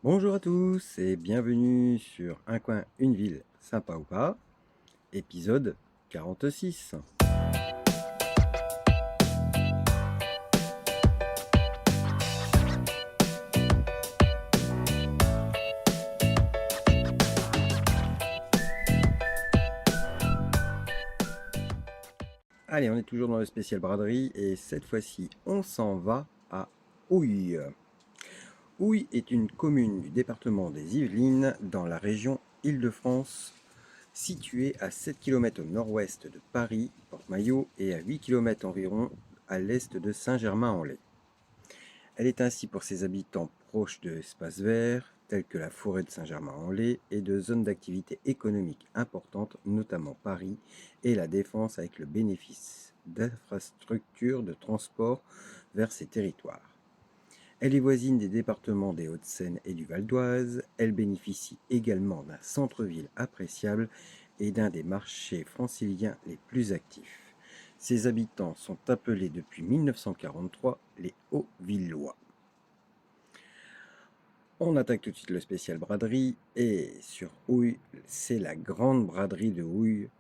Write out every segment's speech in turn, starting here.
Bonjour à tous et bienvenue sur Un coin, une ville, sympa ou pas, épisode 46. Allez, on est toujours dans le spécial braderie et cette fois-ci, on s'en va à Houille. Houille est une commune du département des Yvelines dans la région Île-de-France, située à 7 km au nord-ouest de Paris, Port-Maillot, et à 8 km environ à l'est de Saint-Germain-en-Laye. Elle est ainsi pour ses habitants proche d'espaces verts tels que la forêt de Saint-Germain-en-Laye et de zones d'activité économique importantes, notamment Paris et la Défense avec le bénéfice d'infrastructures de transport vers ces territoires. Elle est voisine des départements des Hauts-de-Seine et du Val d'Oise. Elle bénéficie également d'un centre-ville appréciable et d'un des marchés franciliens les plus actifs. Ses habitants sont appelés depuis 1943 les Hauts-Villois. On attaque tout de suite le spécial braderie et sur Houille, c'est la grande braderie de Houille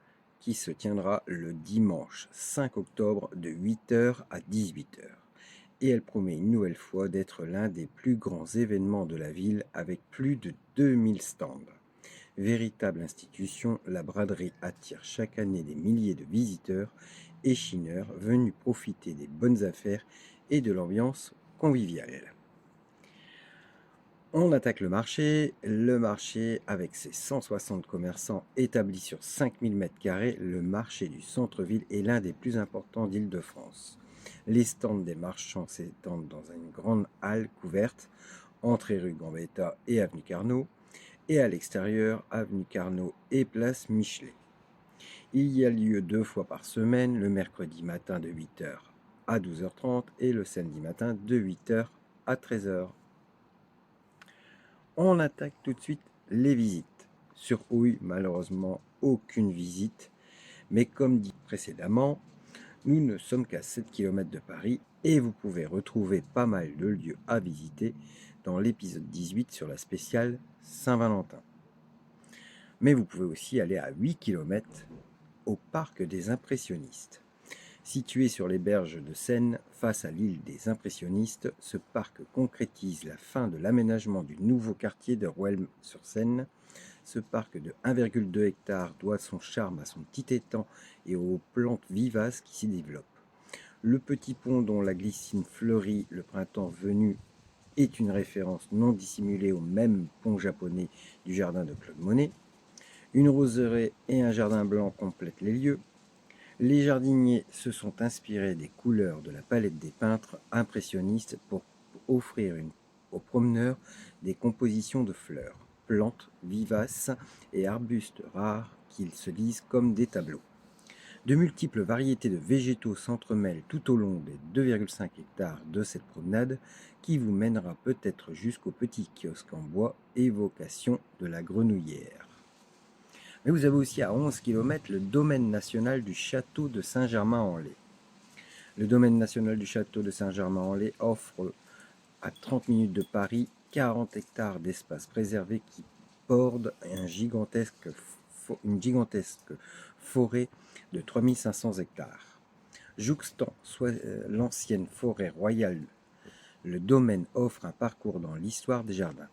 qui se tiendra le dimanche 5 octobre de 8h à 18h. Et elle promet une nouvelle fois d'être l'un des plus grands événements de la ville avec plus de 2000 stands. Véritable institution, la braderie attire chaque année des milliers de visiteurs et chineurs venus profiter des bonnes affaires et de l'ambiance conviviale. On attaque le marché avec ses 160 commerçants établis sur 5000 m², le marché du centre-ville est l'un des plus importants d'Île-de-France. Les stands des marchands s'étendent dans une grande halle couverte, entrée rue Gambetta et avenue Carnot, et à l'extérieur, avenue Carnot et place Michelet. Il y a lieu 2 fois par semaine, le mercredi matin de 8h à 12h30 et le samedi matin de 8h à 13h. On attaque tout de suite les visites. Sur Houille, malheureusement, aucune visite. Mais comme dit précédemment, nous ne sommes qu'à 7 km de Paris et vous pouvez retrouver pas mal de lieux à visiter dans l'épisode 18 sur la spéciale Saint-Valentin. Mais vous pouvez aussi aller à 8 km au parc des impressionnistes. Situé sur les berges de Seine, face à l'île des impressionnistes, ce parc concrétise la fin de l'aménagement du nouveau quartier de Rueil-sur-Seine. Ce parc de 1,2 hectare doit son charme à son petit étang et aux plantes vivaces qui s'y développent. Le petit pont dont la glycine fleurit le printemps venu est une référence non dissimulée au même pont japonais du jardin de Claude Monet. Une roseraie et un jardin blanc complètent les lieux. Les jardiniers se sont inspirés des couleurs de la palette des peintres impressionnistes pour offrir aux promeneurs des compositions de fleurs, plantes vivaces et arbustes rares qu'ils se lisent comme des tableaux. De multiples variétés de végétaux s'entremêlent tout au long des 2,5 hectares de cette promenade qui vous mènera peut-être jusqu'au petit kiosque en bois, évocation de la grenouillère. Mais vous avez aussi à 11 km le domaine national du château de Saint-Germain-en-Laye. Le domaine national du château de Saint-Germain-en-Laye offre à 30 minutes de Paris 40 hectares d'espace préservé qui bordent une gigantesque forêt de 3500 hectares. Jouxtant l'ancienne forêt royale, le domaine offre un parcours dans l'histoire des jardins.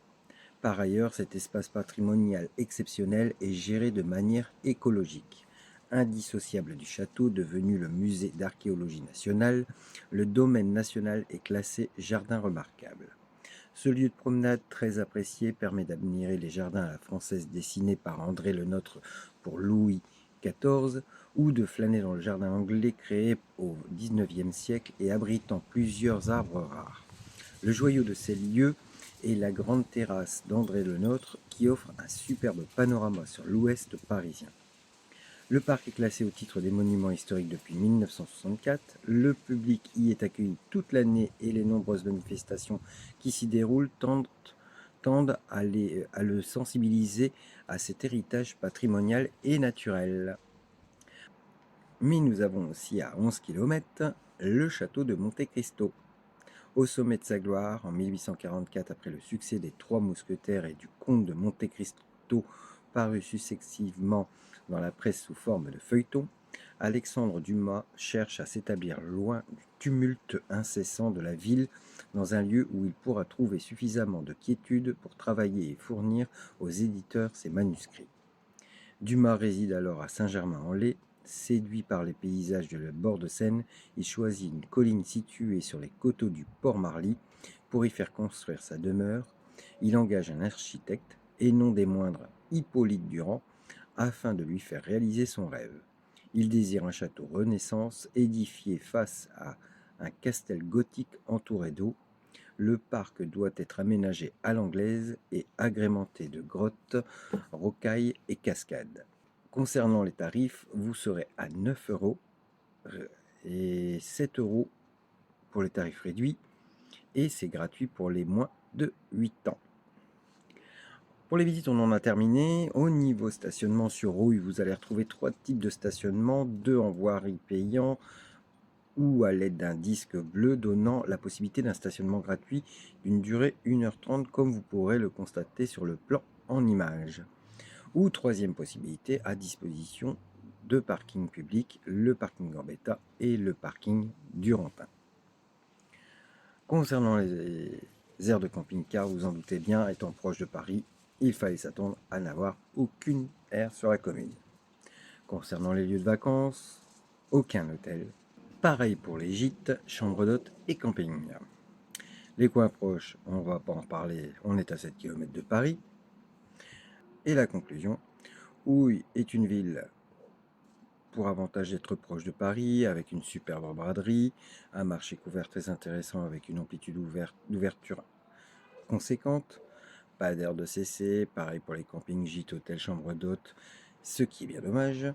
Par ailleurs, cet espace patrimonial exceptionnel est géré de manière écologique. Indissociable du château devenu le musée d'archéologie nationale, le domaine national est classé jardin remarquable. Ce lieu de promenade très apprécié permet d'admirer les jardins à la française dessinés par André Le Nôtre pour Louis XIV ou de flâner dans le jardin anglais créé au XIXe siècle et abritant plusieurs arbres rares. Le joyau de ces lieux est la grande terrasse d'André Le Nôtre qui offre un superbe panorama sur l'ouest parisien. Le parc est classé au titre des monuments historiques depuis 1964. Le public y est accueilli toute l'année et les nombreuses manifestations qui s'y déroulent tendent à le sensibiliser à cet héritage patrimonial et naturel. Mais nous avons aussi à 11 km le château de Monte Cristo. Au sommet de sa gloire, en 1844, après le succès des Trois Mousquetaires et du Comte de Monte Cristo, paru successivement dans la presse sous forme de feuilleton, Alexandre Dumas cherche à s'établir loin du tumulte incessant de la ville, dans un lieu où il pourra trouver suffisamment de quiétude pour travailler et fournir aux éditeurs ses manuscrits. Dumas réside alors à Saint-Germain-en-Laye. Séduit par les paysages de la bord de Seine, il choisit une colline située sur les coteaux du port Marly pour y faire construire sa demeure. Il engage un architecte, et non des moindres, Hippolyte Durand, afin de lui faire réaliser son rêve. Il désire un château Renaissance édifié face à un castel gothique entouré d'eau. Le parc doit être aménagé à l'anglaise et agrémenté de grottes, rocailles et cascades. Concernant les tarifs, vous serez à 9 euros et 7 euros pour les tarifs réduits, et c'est gratuit pour les moins de 8 ans. Pour les visites, on en a terminé. Au niveau stationnement sur Rouille, vous allez retrouver 3 types de stationnement, 2 en voirie payant ou à l'aide d'un disque bleu donnant la possibilité d'un stationnement gratuit d'une durée 1h30, comme vous pourrez le constater sur le plan en image. Ou troisième possibilité, à disposition de parking public, le parking Gambetta et le parking Durantin. Concernant les aires de camping-car, vous en doutez bien, étant proche de Paris, il fallait s'attendre à n'avoir aucune aire sur la commune. Concernant les lieux de vacances, aucun hôtel. Pareil pour les gîtes, chambres d'hôtes et camping. Les coins proches, on ne va pas en parler, on est à 7 km de Paris. Et la conclusion, Houille est une ville pour avantage d'être proche de Paris, avec une superbe braderie, un marché couvert très intéressant avec une amplitude d'ouverture conséquente, pas d'aire de CC, pareil pour les campings, gîtes, hôtels, chambres d'hôtes, ce qui est bien dommage.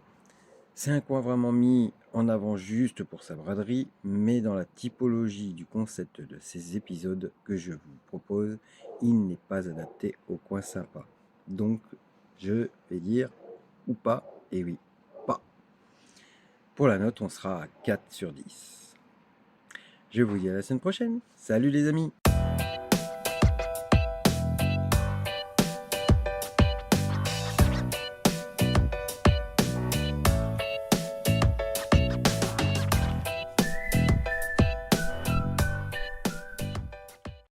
C'est un coin vraiment mis en avant juste pour sa braderie, mais dans la typologie du concept de ces épisodes que je vous propose, il n'est pas adapté au coin sympa. Donc, je vais dire ou pas, et oui, pas. Pour la note, on sera à 4 sur 10. Je vous dis à la semaine prochaine. Salut les amis!